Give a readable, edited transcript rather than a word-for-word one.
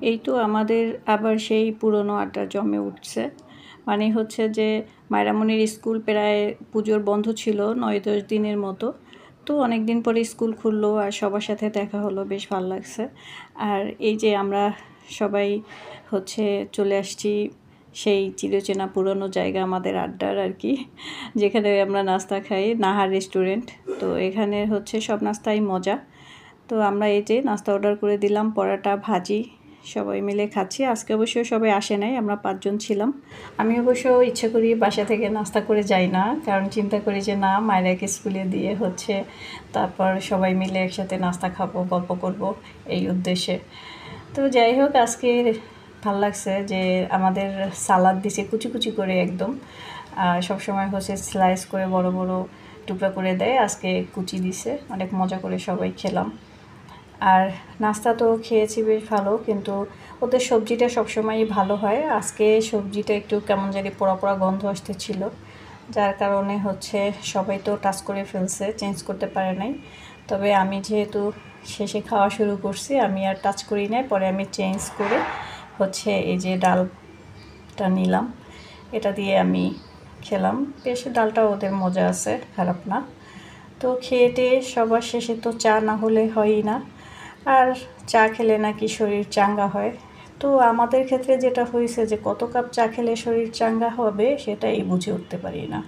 এই তো আমাদের আবার সেই পুরনো আড্ডা জমে উঠছে। মানে হচ্ছে যে মায়রামণির স্কুল প্রায় পুজোর বন্ধ ছিল ৯-১০ দিনের মতো। তো অনেক দিন পরে স্কুল খুললো আর সবার সাথে দেখা হলো, বেশ ভালো লাগছে। আর এই যে আমরা সবাই হচ্ছে চলে আসছি সেই চিরচেনা পুরনো জায়গা আমাদের আড্ডার আর কি, যেখানে আমরা নাস্তা খাই, নাহার রেস্টুরেন্ট। তো এখানে হচ্ছে সব নাস্তাই মজা। তো আমরা এই যে নাস্তা অর্ডার করে দিলাম, পরাটা ভাজি সবাই মিলে খাচ্ছি। আজকে অবশ্য সবাই আসে নাই, আমরা ৫ জন ছিলাম। আমি অবশ্য ইচ্ছে করি বাসা থেকে নাস্তা করে যাই না, কারণ চিন্তা করি যে না, মায়েরাকে স্কুলে দিয়ে হচ্ছে তারপর সবাই মিলে একসাথে নাস্তা খাবো, গল্প করব, এই উদ্দেশ্যে। তো যাই হোক, আজকে ভাল লাগছে যে আমাদের সালাদ দিছে কুচি কুচি করে একদম। সবসময় হচ্ছে স্লাইস করে বড় বড় টুকরা করে দেয়, আজকে কুচি দিছে, অনেক মজা করে সবাই খেলাম। আর নাস্তা তো খেয়েছি বেশ ভালো, কিন্তু ওদের সবজিটা সবসময়ই ভালো হয়। আজকে সবজিটা একটু কেমন জানি পোড়া পোড়া গন্ধ আসতেছিল, যার কারণে হচ্ছে সবাই তো টাচ করে ফেলছে, চেঞ্জ করতে পারে নাই। তবে আমি যেহেতু শেষে খাওয়া শুরু করছি, আমি আর টাচ করি নাই, পরে আমি চেঞ্জ করে হচ্ছে এই যে ডালটা নিলাম, এটা দিয়ে আমি খেলাম। বেশ, ডালটা ওদের মজা আছে, খারাপ না। তো খেয়ে টেয়ে সবার শেষে তো চা না হলে হয়ই না, আর চা খেলে নাকি শরীর চাঙ্গা হয়। তো আমাদের ক্ষেত্রে যেটা হয়েছে যে কত কাপ চা খেলে শরীর চাঙ্গা হবে সেটাই বুঝে উঠতে পারি না।